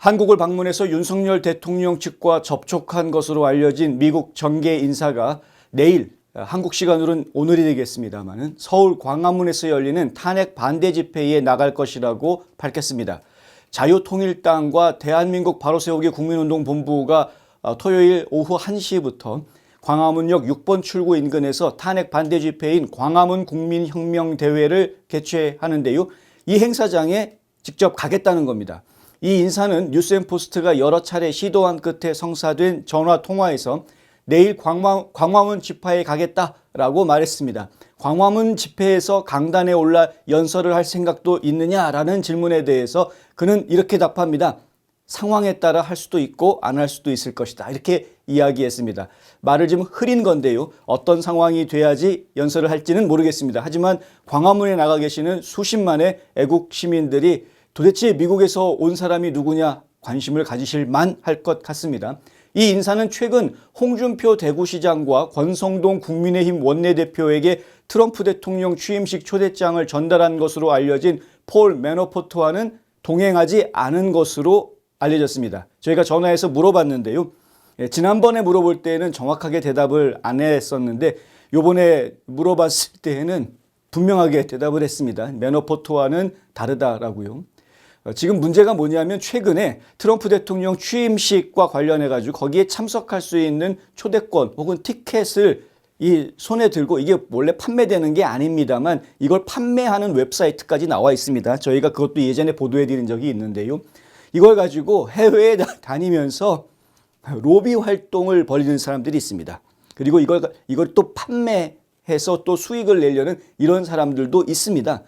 한국을 방문해서 윤석열 대통령 측과 접촉한 것으로 알려진 미국 정계 인사가 내일, 한국 시간으로는 오늘이 되겠습니다마는 서울 광화문에서 열리는 탄핵 반대 집회에 나갈 것이라고 밝혔습니다. 자유통일당과 대한민국 바로세우기 국민운동본부가 토요일 오후 1시부터 광화문역 6번 출구 인근에서 탄핵 반대 집회인 광화문 국민혁명대회를 개최하는데요. 이 행사장에 직접 가겠다는 겁니다. 이 인사는 뉴스앤포스트가 여러 차례 시도한 끝에 성사된 전화통화에서 내일 광화문 집회에 가겠다라고 말했습니다. 광화문 집회에서 강단에 올라 연설을 할 생각도 있느냐라는 질문에 대해서 그는 이렇게 답합니다. 상황에 따라 할 수도 있고 안 할 수도 있을 것이다. 이렇게 이야기했습니다. 말을 좀 흐린 건데요. 어떤 상황이 돼야지 연설을 할지는 모르겠습니다. 하지만 광화문에 나가 계시는 수십만의 애국 시민들이 도대체 미국에서 온 사람이 누구냐 관심을 가지실 만할 것 같습니다. 이 인사는 최근 홍준표 대구시장과 권성동 국민의힘 원내대표에게 트럼프 대통령 취임식 초대장을 전달한 것으로 알려진 폴 매너포트와는 동행하지 않은 것으로 알려졌습니다. 저희가 전화해서 물어봤는데요. 지난번에 물어볼 때는 정확하게 대답을 안 했었는데 이번에 물어봤을 때에는 분명하게 대답을 했습니다. 매너포트와는 다르다라고요. 지금 문제가 뭐냐면 최근에 트럼프 대통령 취임식과 관련해 가지고 거기에 참석할 수 있는 초대권 혹은 티켓을 이 손에 들고 이게 원래 판매되는 게 아닙니다만 이걸 판매하는 웹사이트까지 나와 있습니다. 저희가 그것도 예전에 보도해 드린 적이 있는데요. 이걸 가지고 해외에 다니면서 로비 활동을 벌이는 사람들이 있습니다. 그리고 이걸 또 판매해서 또 수익을 내려는 이런 사람들도 있습니다.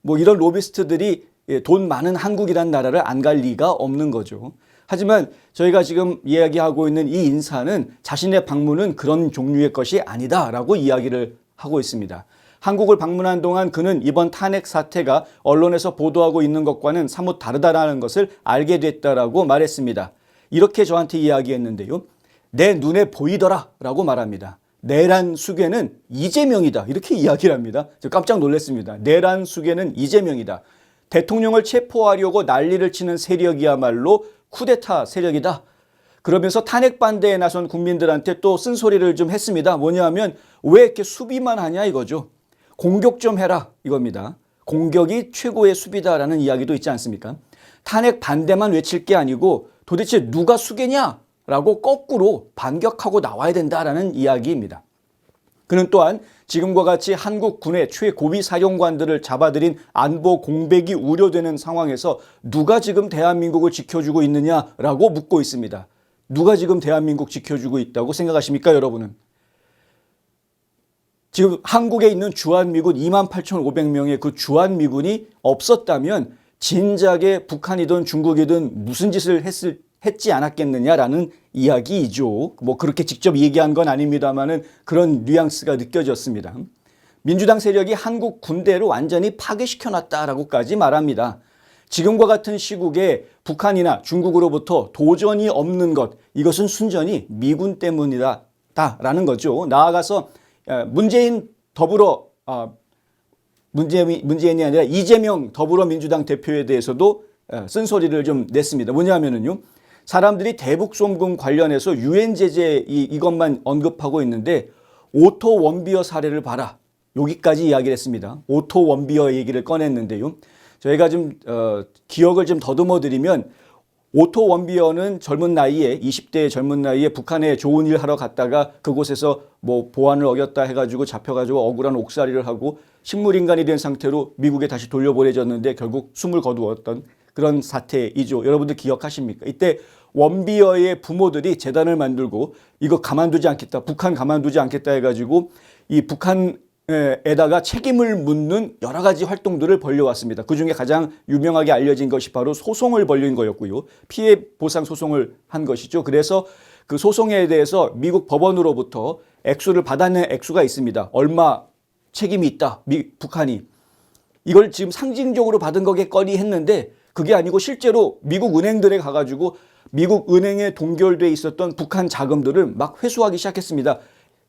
뭐 이런 로비스트들이 돈 많은 한국이란 나라를 안 갈 리가 없는 거죠. 하지만 저희가 지금 이야기하고 있는 이 인사는 자신의 방문은 그런 종류의 것이 아니다라고 이야기를 하고 있습니다. 한국을 방문한 동안 그는 이번 탄핵 사태가 언론에서 보도하고 있는 것과는 사뭇 다르다라는 것을 알게 됐다라고 말했습니다. 이렇게 저한테 이야기했는데요. 내 눈에 보이더라라고 말합니다. 내란 수괴는 이재명이다. 이렇게 이야기를 합니다. 저 깜짝 놀랐습니다. 내란 수괴는 이재명이다. 대통령을 체포하려고 난리를 치는 세력이야말로 쿠데타 세력이다. 그러면서 탄핵 반대에 나선 국민들한테 또 쓴소리를 좀 했습니다. 뭐냐면 왜 이렇게 수비만 하냐 이거죠. 공격 좀 해라 이겁니다. 공격이 최고의 수비다라는 이야기도 있지 않습니까? 탄핵 반대만 외칠 게 아니고 도대체 누가 수괴냐라고 거꾸로 반격하고 나와야 된다라는 이야기입니다. 그는 또한 지금과 같이 한국 군의 최고위 사령관들을 잡아들인 안보 공백이 우려되는 상황에서 누가 지금 대한민국을 지켜주고 있느냐라고 묻고 있습니다. 누가 지금 대한민국 지켜주고 있다고 생각하십니까, 여러분은? 지금 한국에 있는 주한미군 28,500명의 그 주한미군이 없었다면 진작에 북한이든 중국이든 무슨 짓을 했지 않았겠느냐라는 이야기이죠. 뭐 그렇게 직접 얘기한 건 아닙니다만은 그런 뉘앙스가 느껴졌습니다. 민주당 세력이 한국 군대를 완전히 파괴시켜놨다라고까지 말합니다. 지금과 같은 시국에 북한이나 중국으로부터 도전이 없는 것, 이것은 순전히 미군 때문이다라는 거죠. 나아가서 문재인이 아니라 이재명 더불어민주당 대표에 대해서도 쓴소리를 좀 냈습니다. 뭐냐면은요. 사람들이 대북 송금 관련해서 유엔 제재 이것만 언급하고 있는데 오토 원비어 사례를 봐라. 여기까지 이야기를 했습니다. 오토 원비어 얘기를 꺼냈는데요. 저희가 좀 기억을 좀 더듬어 드리면 오토 원비어는 젊은 나이에 20대의 젊은 나이에 북한에 좋은 일 하러 갔다가 그곳에서 뭐 보안을 어겼다 해가지고 잡혀가지고 억울한 옥살이를 하고 식물인간이 된 상태로 미국에 다시 돌려보내졌는데 결국 숨을 거두었던 그런 사태이죠. 여러분들 기억하십니까? 이때 원비어의 부모들이 재단을 만들고 이거 가만두지 않겠다. 북한 가만두지 않겠다 해가지고 이 북한에다가 책임을 묻는 여러 가지 활동들을 벌려왔습니다. 그중에 가장 유명하게 알려진 것이 바로 소송을 벌린 거였고요. 피해 보상 소송을 한 것이죠. 그래서 그 소송에 대해서 미국 법원으로부터 액수를 받아낸 액수가 있습니다. 얼마 책임이 있다. 북한이. 이걸 지금 상징적으로 받은 거겠거니 했는데 그게 아니고 실제로 미국 은행들에 가가지고 미국 은행에 동결돼 있었던 북한 자금들을 막 회수하기 시작했습니다.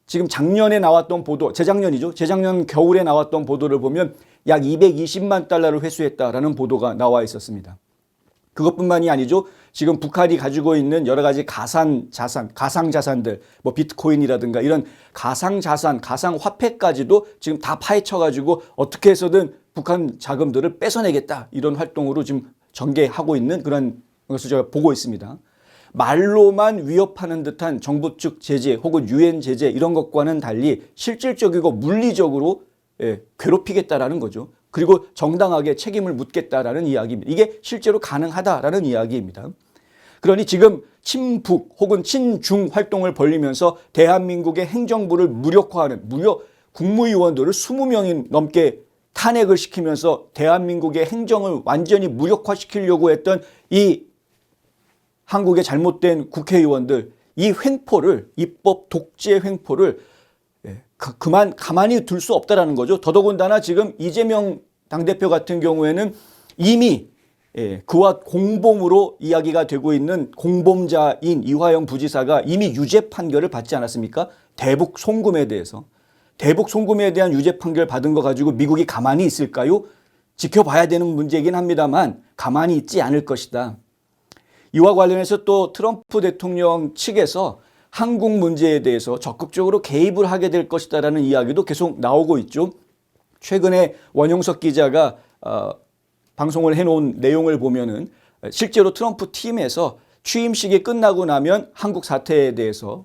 지금 작년에 나왔던 보도, 재작년이죠. 재작년 겨울에 나왔던 보도를 보면 약 220만 달러를 회수했다라는 보도가 나와 있었습니다. 그것뿐만이 아니죠. 지금 북한이 가지고 있는 여러 가지 가상 자산들, 뭐 비트코인이라든가 이런 가상 자산, 가상 화폐까지도 지금 다 파헤쳐 가지고 어떻게 해서든 북한 자금들을 뺏어내겠다, 이런 활동으로 지금 전개하고 있는 그런 것을 제가 보고 있습니다. 말로만 위협하는 듯한 정부 측 제재 혹은 유엔 제재 이런 것과는 달리 실질적이고 물리적으로 괴롭히겠다라는 거죠. 그리고 정당하게 책임을 묻겠다라는 이야기입니다. 이게 실제로 가능하다라는 이야기입니다. 그러니 지금 친북 혹은 친중 활동을 벌리면서 대한민국의 행정부를 무력화하는, 무려 국무위원들을 20명이 넘게 탄핵을 시키면서 대한민국의 행정을 완전히 무력화시키려고 했던 이 한국의 잘못된 국회의원들, 이 횡포를, 입법 독재 횡포를 가만히 둘 수 없다라는 거죠. 더더군다나 지금 이재명 당대표 같은 경우에는 이미 그와 공범으로 이야기가 되고 있는 공범자인 이화영 부지사가 이미 유죄 판결을 받지 않았습니까? 대북 송금에 대해서. 대북 송금에 대한 유죄 판결 받은 거 가지고 미국이 가만히 있을까요? 지켜봐야 되는 문제이긴 합니다만 가만히 있지 않을 것이다. 이와 관련해서 또 트럼프 대통령 측에서 한국 문제에 대해서 적극적으로 개입을 하게 될 것이다라는 이야기도 계속 나오고 있죠. 최근에 원용석 기자가 방송을 해놓은 내용을 보면은 실제로 트럼프 팀에서 취임식이 끝나고 나면 한국 사태에 대해서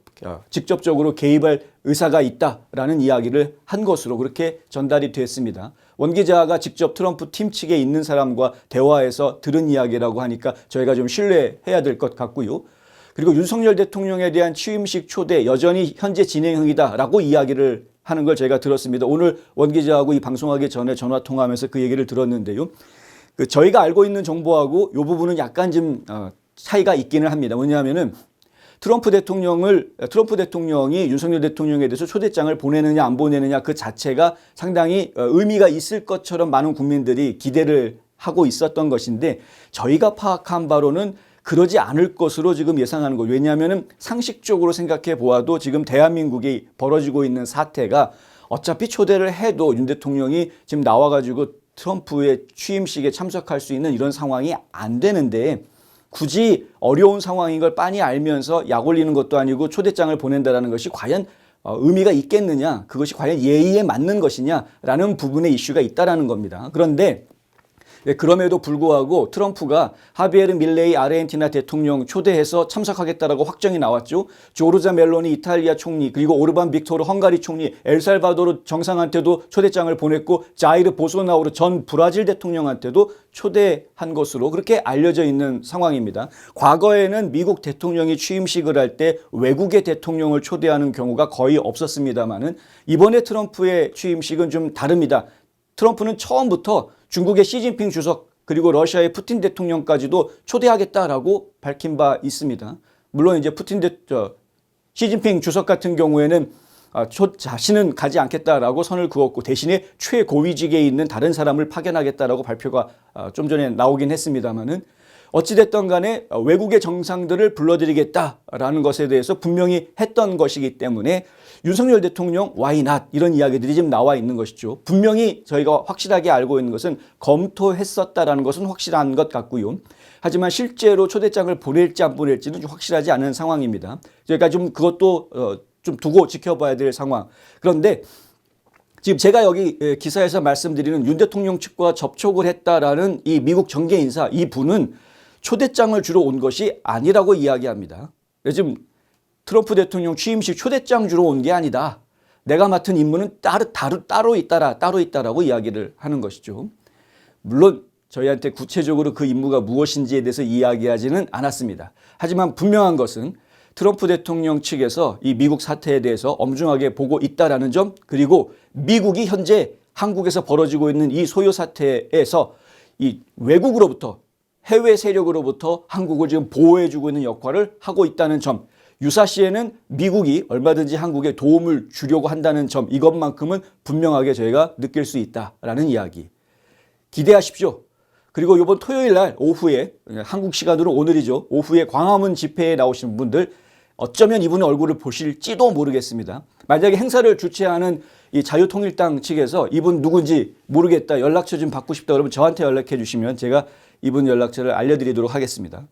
직접적으로 개입할 의사가 있다라는 이야기를 한 것으로 그렇게 전달이 됐습니다. 원 기자가 직접 트럼프 팀 측에 있는 사람과 대화해서 들은 이야기라고 하니까 저희가 좀 신뢰해야 될 것 같고요. 그리고 윤석열 대통령에 대한 취임식 초대 여전히 현재 진행 중이다라고 이야기를 하는 걸 제가 들었습니다. 오늘 원 기자하고 이 방송하기 전에 전화 통화하면서 그 얘기를 들었는데요. 저희가 알고 있는 정보하고 이 부분은 약간 좀 차이가 있기는 합니다. 뭐냐면은 트럼프 대통령이 윤석열 대통령에 대해서 초대장을 보내느냐 안 보내느냐 그 자체가 상당히 의미가 있을 것처럼 많은 국민들이 기대를 하고 있었던 것인데 저희가 파악한 바로는 그러지 않을 것으로 지금 예상하는 거예요. 왜냐하면 상식적으로 생각해 보아도 지금 대한민국이 벌어지고 있는 사태가 어차피 초대를 해도 윤 대통령이 지금 나와가지고 트럼프의 취임식에 참석할 수 있는 이런 상황이 안 되는데 굳이 어려운 상황인 걸 빤히 알면서 약 올리는 것도 아니고 초대장을 보낸다는 것이 과연 의미가 있겠느냐, 그것이 과연 예의에 맞는 것이냐라는 부분의 이슈가 있다라는 겁니다. 그런데 그럼에도 불구하고 트럼프가 하비에르 밀레이 아르헨티나 대통령 초대해서 참석하겠다라고 확정이 나왔죠. 조르자 멜로니 이탈리아 총리, 그리고 오르반 빅토르 헝가리 총리, 엘살바도르 정상한테도 초대장을 보냈고 자이르 보소나우르 전 브라질 대통령한테도 초대한 것으로 그렇게 알려져 있는 상황입니다. 과거에는 미국 대통령이 취임식을 할 때 외국의 대통령을 초대하는 경우가 거의 없었습니다만은 이번에 트럼프의 취임식은 좀 다릅니다. 트럼프는 처음부터 중국의 시진핑 주석 그리고 러시아의 푸틴 대통령까지도 초대하겠다라고 밝힌 바 있습니다. 물론 이제 시진핑 주석 같은 경우에는 자신은 가지 않겠다라고 선을 그었고 대신에 최고위직에 있는 다른 사람을 파견하겠다라고 발표가 좀 전에 나오긴 했습니다만은 어찌됐든 간에 외국의 정상들을 불러들이겠다라는 것에 대해서 분명히 했던 것이기 때문에 윤석열 대통령 why not 이런 이야기들이 지금 나와 있는 것이죠. 분명히 저희가 확실하게 알고 있는 것은 검토했었다라는 것은 확실한 것 같고요. 하지만 실제로 초대장을 보낼지 안 보낼지는 좀 확실하지 않은 상황입니다. 그러니까 좀 그것도 좀 두고 지켜봐야 될 상황. 그런데 지금 제가 여기 기사에서 말씀드리는 윤 대통령 측과 접촉을 했다라는 이 미국 정계 인사 이 분은 초대장을 주러 온 것이 아니라고 이야기합니다. 지금 트럼프 대통령 취임식 초대장 주러 온 게 아니다. 내가 맡은 임무는 따로 있다라고 이야기를 하는 것이죠. 물론 저희한테 구체적으로 그 임무가 무엇인지에 대해서 이야기하지는 않았습니다. 하지만 분명한 것은 트럼프 대통령 측에서 이 미국 사태에 대해서 엄중하게 보고 있다라는 점, 그리고 미국이 현재 한국에서 벌어지고 있는 이 소요 사태에서 이 외국으로부터 해외 세력으로부터 한국을 지금 보호해주고 있는 역할을 하고 있다는 점, 유사시에는 미국이 얼마든지 한국에 도움을 주려고 한다는 점, 이것만큼은 분명하게 저희가 느낄 수 있다라는 이야기. 기대하십시오. 그리고 이번 토요일 날 오후에, 한국 시간으로 오늘이죠. 오후에 광화문 집회에 나오신 분들 어쩌면 이분의 얼굴을 보실지도 모르겠습니다. 만약에 행사를 주최하는 이 자유통일당 측에서 이분 누군지 모르겠다, 연락처 좀 받고 싶다 그러면 저한테 연락해 주시면 제가 이분 연락처를 알려드리도록 하겠습니다.